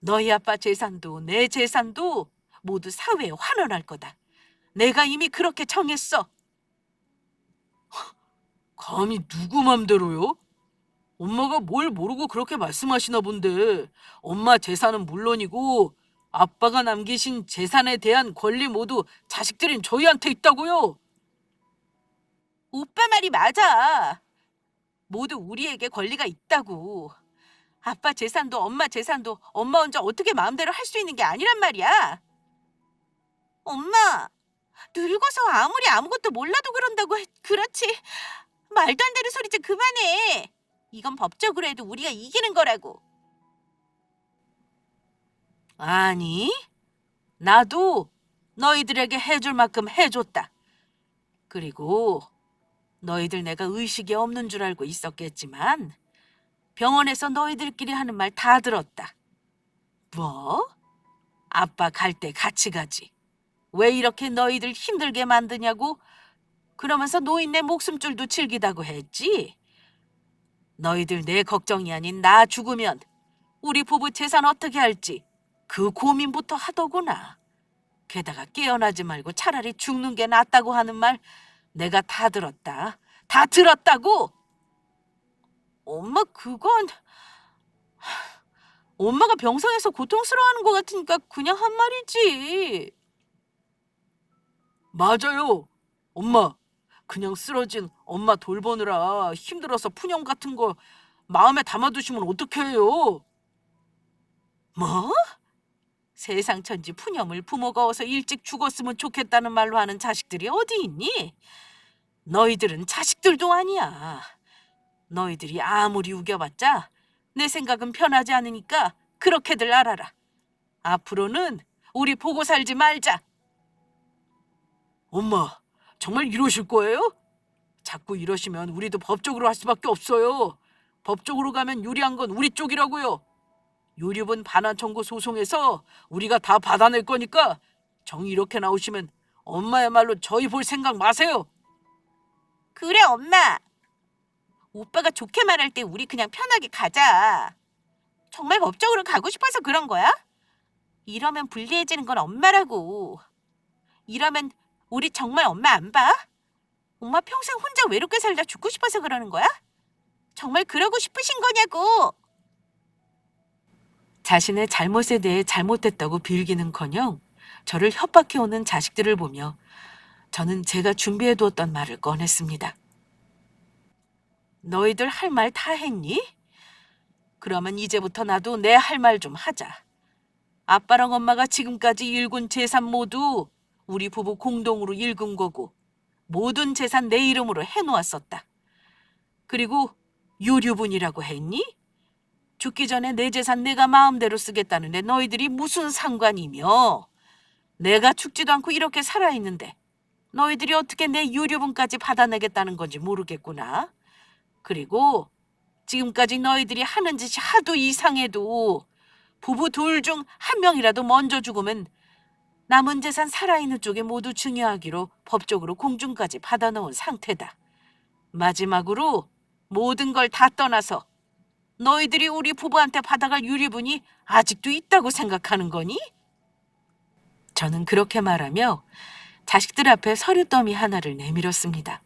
너희 아빠 재산도 내 재산도 모두 사회에 환원할 거다. 내가 이미 그렇게 정했어. 감히 누구 맘대로요? 엄마가 뭘 모르고 그렇게 말씀하시나 본데 엄마 재산은 물론이고 아빠가 남기신 재산에 대한 권리 모두 자식들인 저희한테 있다고요. 오빠 말이 맞아. 모두 우리에게 권리가 있다고. 아빠 재산도 엄마 재산도 엄마 혼자 어떻게 마음대로 할 수 있는 게 아니란 말이야. 엄마, 늙어서 아무리 아무것도 몰라도 그런다고 그렇지. 말도 안 되는 소리 좀 그만해. 이건 법적으로 해도 우리가 이기는 거라고. 아니, 나도 너희들에게 해줄 만큼 해줬다. 그리고 너희들 내가 의식이 없는 줄 알고 있었겠지만 병원에서 너희들끼리 하는 말 다 들었다. 뭐? 아빠 갈 때 같이 가지. 왜 이렇게 너희들 힘들게 만드냐고? 그러면서 노인네 목숨줄도 즐기다고 했지? 너희들 내 걱정이 아닌 나 죽으면 우리 부부 재산 어떻게 할지 그 고민부터 하더구나. 게다가 깨어나지 말고 차라리 죽는 게 낫다고 하는 말 내가 다 들었다. 다 들었다고! 엄마, 그건 엄마가 병상에서 고통스러워하는 것 같으니까 그냥 한 말이지. 맞아요. 엄마, 그냥 쓰러진 엄마 돌보느라 힘들어서 푸념 같은 거 마음에 담아두시면 어떡해요? 뭐? 세상 천지 푸념을 부모가 어서 일찍 죽었으면 좋겠다는 말로 하는 자식들이 어디 있니? 너희들은 자식들도 아니야. 너희들이 아무리 우겨봤자 내 생각은 편하지 않으니까 그렇게들 알아라. 앞으로는 우리 보고 살지 말자. 엄마, 정말 이러실 거예요? 자꾸 이러시면 우리도 법적으로 할 수밖에 없어요. 법적으로 가면 유리한 건 우리 쪽이라고요. 유류분 반환 청구 소송에서 우리가 다 받아낼 거니까 정이 이렇게 나오시면 엄마야말로 저희 볼 생각 마세요. 그래, 엄마. 오빠가 좋게 말할 때 우리 그냥 편하게 가자. 정말 법적으로 가고 싶어서 그런 거야? 이러면 불리해지는 건 엄마라고. 이러면 우리 정말 엄마 안 봐? 엄마 평생 혼자 외롭게 살다 죽고 싶어서 그러는 거야? 정말 그러고 싶으신 거냐고. 자신의 잘못에 대해 잘못됐다고 빌기는커녕 저를 협박해오는 자식들을 보며 저는 제가 준비해두었던 말을 꺼냈습니다. 너희들 할 말 다 했니? 그러면 이제부터 나도 내 할 말 좀 하자. 아빠랑 엄마가 지금까지 일군 재산 모두 우리 부부 공동으로 일군 거고 모든 재산 내 이름으로 해놓았었다. 그리고 유류분이라고 했니? 죽기 전에 내 재산 내가 마음대로 쓰겠다는데 너희들이 무슨 상관이며? 내가 죽지도 않고 이렇게 살아있는데 너희들이 어떻게 내 유류분까지 받아내겠다는 건지 모르겠구나. 그리고 지금까지 너희들이 하는 짓이 하도 이상해도 부부 둘 중 한 명이라도 먼저 죽으면 남은 재산 살아있는 쪽에 모두 증여하기로 법적으로 공증까지 받아놓은 상태다. 마지막으로 모든 걸 다 떠나서 너희들이 우리 부부한테 받아갈 유리분이 아직도 있다고 생각하는 거니? 저는 그렇게 말하며 자식들 앞에 서류 더미 하나를 내밀었습니다.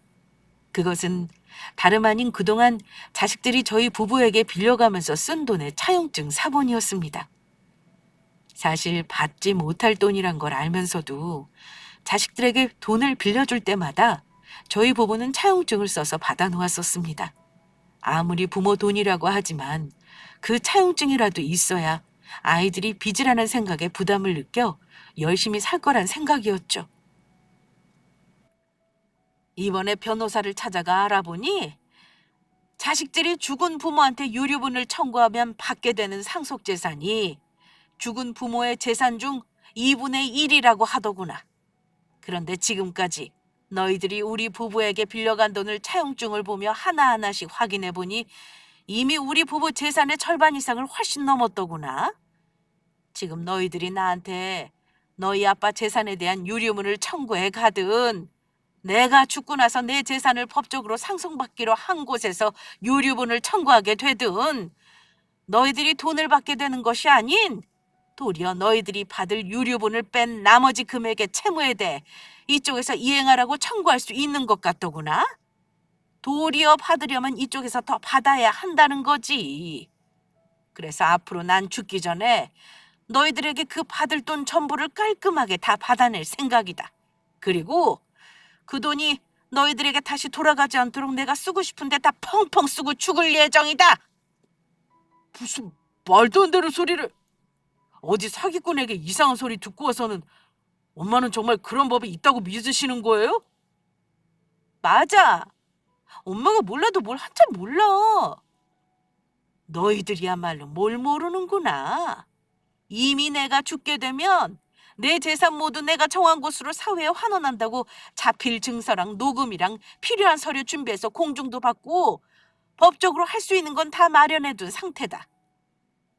그것은 다름 아닌 그동안 자식들이 저희 부부에게 빌려가면서 쓴 돈의 차용증 사본이었습니다. 사실 받지 못할 돈이란 걸 알면서도 자식들에게 돈을 빌려줄 때마다 저희 부부는 차용증을 써서 받아놓았었습니다. 아무리 부모 돈이라고 하지만 그 차용증이라도 있어야 아이들이 빚이라는 생각에 부담을 느껴 열심히 살 거란 생각이었죠. 이번에 변호사를 찾아가 알아보니 자식들이 죽은 부모한테 유류분을 청구하면 받게 되는 상속재산이 죽은 부모의 재산 중 2분의 1이라고 하더구나. 그런데 지금까지 너희들이 우리 부부에게 빌려간 돈을 차용증을 보며 하나하나씩 확인해 보니 이미 우리 부부 재산의 절반 이상을 훨씬 넘었더구나. 지금 너희들이 나한테 너희 아빠 재산에 대한 유류문을 청구해 가든 내가 죽고 나서 내 재산을 법적으로 상속받기로 한 곳에서 유류분을 청구하게 되든 너희들이 돈을 받게 되는 것이 아닌 도리어 너희들이 받을 유류분을 뺀 나머지 금액의 채무에 대해 이쪽에서 이행하라고 청구할 수 있는 것 같더구나. 도리어 받으려면 이쪽에서 더 받아야 한다는 거지. 그래서 앞으로 난 죽기 전에 너희들에게 그 받을 돈 전부를 깔끔하게 다 받아낼 생각이다. 그리고 그 돈이 너희들에게 다시 돌아가지 않도록 내가 쓰고 싶은데 다 펑펑 쓰고 죽을 예정이다. 무슨 말도 안 되는 소리를. 어디 사기꾼에게 이상한 소리 듣고 와서는 엄마는 정말 그런 법이 있다고 믿으시는 거예요? 맞아. 엄마가 몰라도 뭘 한참 몰라. 너희들이야말로 뭘 모르는구나. 이미 내가 죽게 되면 내 재산 모두 내가 정한 곳으로 사회에 환원한다고 자필 증서랑 녹음이랑 필요한 서류 준비해서 공증도 받고 법적으로 할 수 있는 건 다 마련해 둔 상태다.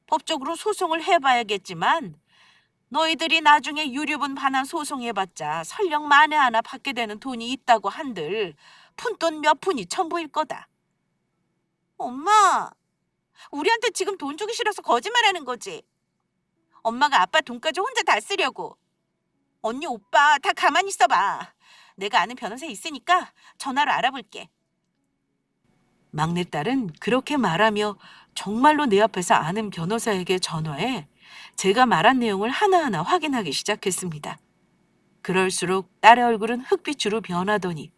법적으로 소송을 해봐야겠지만 너희들이 나중에 유류분 반환 소송해봤자 설령 만에 하나 받게 되는 돈이 있다고 한들 푼돈 몇 푼이 전부일 거다. 엄마, 우리한테 지금 돈 주기 싫어서 거짓말하는 거지. 엄마가 아빠 돈까지 혼자 다 쓰려고. 언니, 오빠 다 가만히 있어봐. 내가 아는 변호사 있으니까 전화로 알아볼게. 막내딸은 그렇게 말하며 정말로 내 앞에서 아는 변호사에게 전화해 제가 말한 내용을 하나하나 확인하기 시작했습니다. 그럴수록 딸의 얼굴은 흑빛으로 변하더니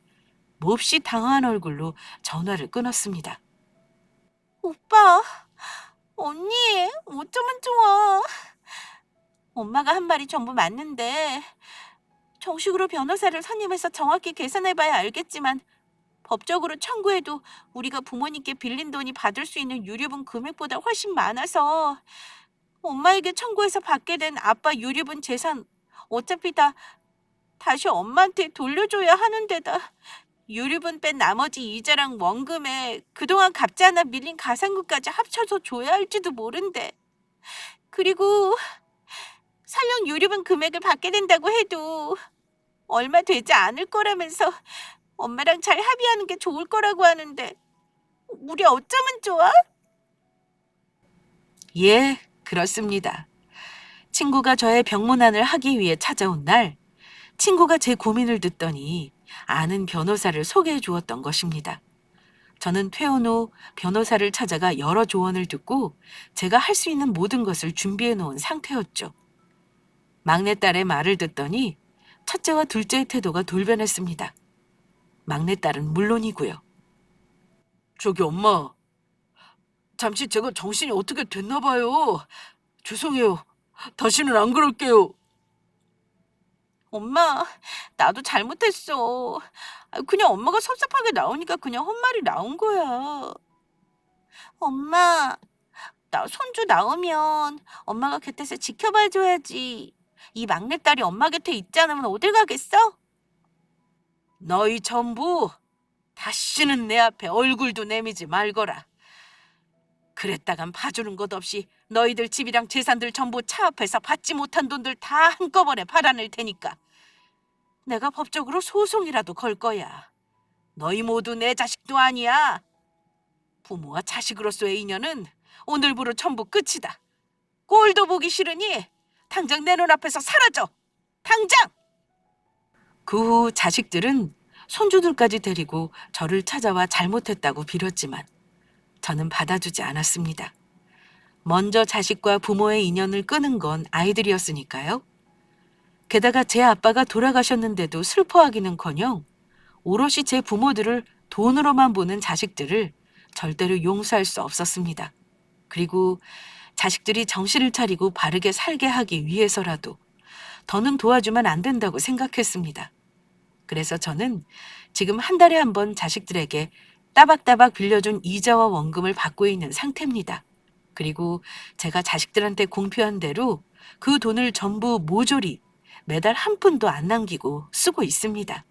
몹시 당황한 얼굴로 전화를 끊었습니다. 오빠, 언니, 어쩌면 좋아. 엄마가 한 말이 전부 맞는데 정식으로 변호사를 선임해서 정확히 계산해봐야 알겠지만 법적으로 청구해도 우리가 부모님께 빌린 돈이 받을 수 있는 유류분 금액보다 훨씬 많아서 엄마에게 청구해서 받게 된 아빠 유류분 재산 어차피 다시 엄마한테 돌려줘야 하는데다 유류분 뺀 나머지 이자랑 원금에 그동안 갚지 않아 밀린 가상금까지 합쳐서 줘야 할지도 모른대. 그리고 설령 유류분 금액을 받게 된다고 해도 얼마 되지 않을 거라면서 엄마랑 잘 합의하는 게 좋을 거라고 하는데 우리 어쩌면 좋아? 예, 그렇습니다. 친구가 저의 병문안을 하기 위해 찾아온 날, 친구가 제 고민을 듣더니 아는 변호사를 소개해 주었던 것입니다. 저는 퇴원 후 변호사를 찾아가 여러 조언을 듣고 제가 할 수 있는 모든 것을 준비해 놓은 상태였죠. 막내딸의 말을 듣더니 첫째와 둘째의 태도가 돌변했습니다. 막내딸은 물론이고요. 저기 엄마, 잠시 제가 정신이 어떻게 됐나 봐요. 죄송해요. 다시는 안 그럴게요. 엄마, 나도 잘못했어. 그냥 엄마가 섭섭하게 나오니까 그냥 헛말이 나온 거야. 엄마, 나 손주 낳으면 엄마가 곁에서 지켜봐 줘야지. 이 막내딸이 엄마 곁에 있지 않으면 어딜 가겠어? 너희 전부 다시는 내 앞에 얼굴도 내미지 말거라. 그랬다간 봐주는 것 없이 너희들 집이랑 재산들 전부 차 앞에서 받지 못한 돈들 다 한꺼번에 팔아낼 테니까 내가 법적으로 소송이라도 걸 거야. 너희 모두 내 자식도 아니야. 부모와 자식으로서의 인연은 오늘부로 전부 끝이다. 꼴도 보기 싫으니 당장 내 눈앞에서 사라져. 당장! 그 후 자식들은 손주들까지 데리고 저를 찾아와 잘못했다고 빌었지만 저는 받아주지 않았습니다. 먼저 자식과 부모의 인연을 끊은 건 아이들이었으니까요. 게다가 제 아빠가 돌아가셨는데도 슬퍼하기는커녕 오롯이 제 부모들을 돈으로만 보는 자식들을 절대로 용서할 수 없었습니다. 그리고 자식들이 정신을 차리고 바르게 살게 하기 위해서라도 더는 도와주면 안 된다고 생각했습니다. 그래서 저는 지금 한 달에 한 번 자식들에게 따박따박 빌려준 이자와 원금을 받고 있는 상태입니다. 그리고 제가 자식들한테 공표한 대로 그 돈을 전부 모조리 매달 한 푼도 안 남기고 쓰고 있습니다.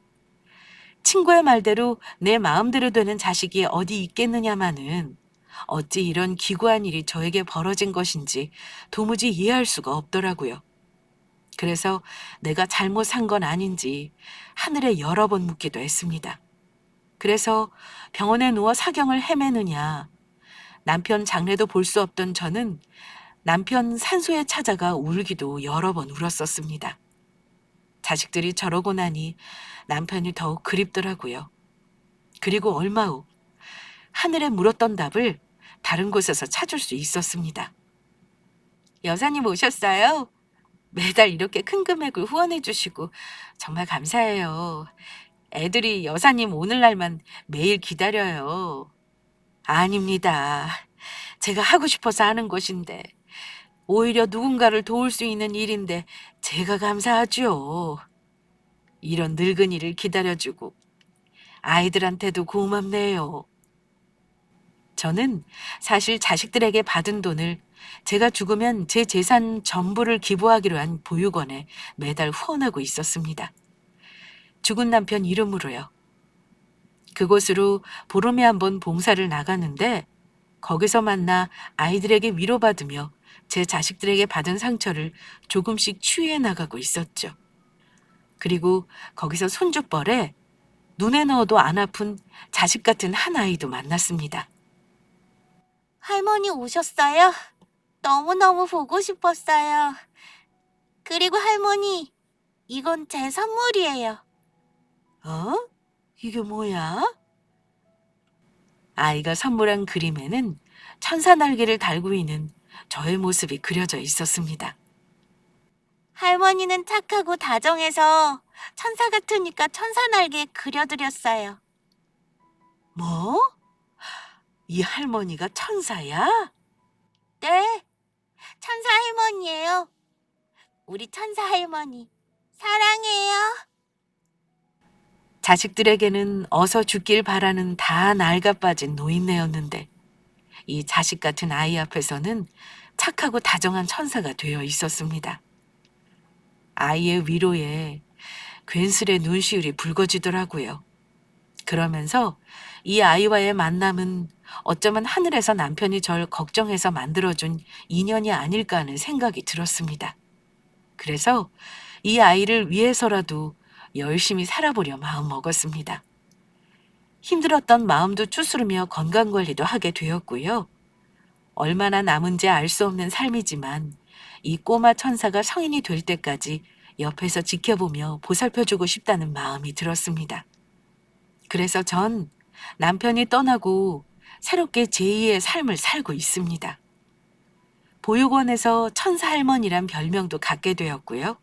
친구의 말대로 내 마음대로 되는 자식이 어디 있겠느냐마는 어찌 이런 기구한 일이 저에게 벌어진 것인지 도무지 이해할 수가 없더라고요. 그래서 내가 잘못 산 건 아닌지 하늘에 여러 번 묻기도 했습니다. 그래서 병원에 누워 사경을 헤매느냐, 남편 장례도 볼 수 없던 저는 남편 산소에 찾아가 울기도 여러 번 울었었습니다. 자식들이 저러고 나니 남편이 더욱 그립더라고요. 그리고 얼마 후 하늘에 물었던 답을 다른 곳에서 찾을 수 있었습니다. 여사님 오셨어요? 매달 이렇게 큰 금액을 후원해 주시고 정말 감사해요. 애들이 여사님 오늘날만 매일 기다려요. 아닙니다. 제가 하고 싶어서 하는 것인데 오히려 누군가를 도울 수 있는 일인데 제가 감사하죠. 이런 늙은이를 기다려주고 아이들한테도 고맙네요. 저는 사실 자식들에게 받은 돈을 제가 죽으면 제 재산 전부를 기부하기로 한 보육원에 매달 후원하고 있었습니다. 죽은 남편 이름으로요. 그곳으로 보름에 한 번 봉사를 나가는데 거기서 만나 아이들에게 위로받으며 제 자식들에게 받은 상처를 조금씩 치유해 나가고 있었죠. 그리고 거기서 손주뻘에 눈에 넣어도 안 아픈 자식 같은 한 아이도 만났습니다. 할머니 오셨어요? 너무너무 보고 싶었어요. 그리고 할머니, 이건 제 선물이에요. 어? 이게 뭐야? 아이가 선물한 그림에는 천사 날개를 달고 있는 저의 모습이 그려져 있었습니다. 할머니는 착하고 다정해서 천사 같으니까 천사 날개 그려드렸어요. 뭐? 이 할머니가 천사야? 네, 천사 할머니예요. 우리 천사 할머니, 사랑해요. 자식들에게는 어서 죽길 바라는 다 낡아 빠진 노인네였는데 이 자식 같은 아이 앞에서는 착하고 다정한 천사가 되어 있었습니다. 아이의 위로에 괜스레 눈시울이 붉어지더라고요. 그러면서 이 아이와의 만남은 어쩌면 하늘에서 남편이 절 걱정해서 만들어준 인연이 아닐까 하는 생각이 들었습니다. 그래서 이 아이를 위해서라도 열심히 살아보려 마음먹었습니다. 힘들었던 마음도 추스르며 건강관리도 하게 되었고요. 얼마나 남은지 알 수 없는 삶이지만 이 꼬마 천사가 성인이 될 때까지 옆에서 지켜보며 보살펴주고 싶다는 마음이 들었습니다. 그래서 전 남편이 떠나고 새롭게 제2의 삶을 살고 있습니다. 보육원에서 천사 할머니란 별명도 갖게 되었고요.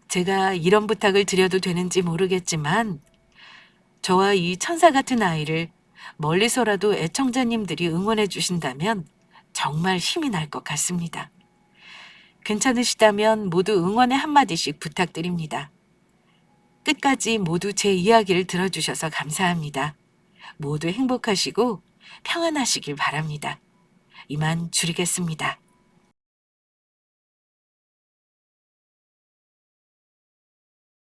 제가 이런 부탁을 드려도 되는지 모르겠지만 저와 이 천사 같은 아이를 멀리서라도 애청자님들이 응원해 주신다면 정말 힘이 날 것 같습니다. 괜찮으시다면 모두 응원의 한마디씩 부탁드립니다. 끝까지 모두 제 이야기를 들어주셔서 감사합니다. 모두 행복하시고 평안하시길 바랍니다. 이만 줄이겠습니다.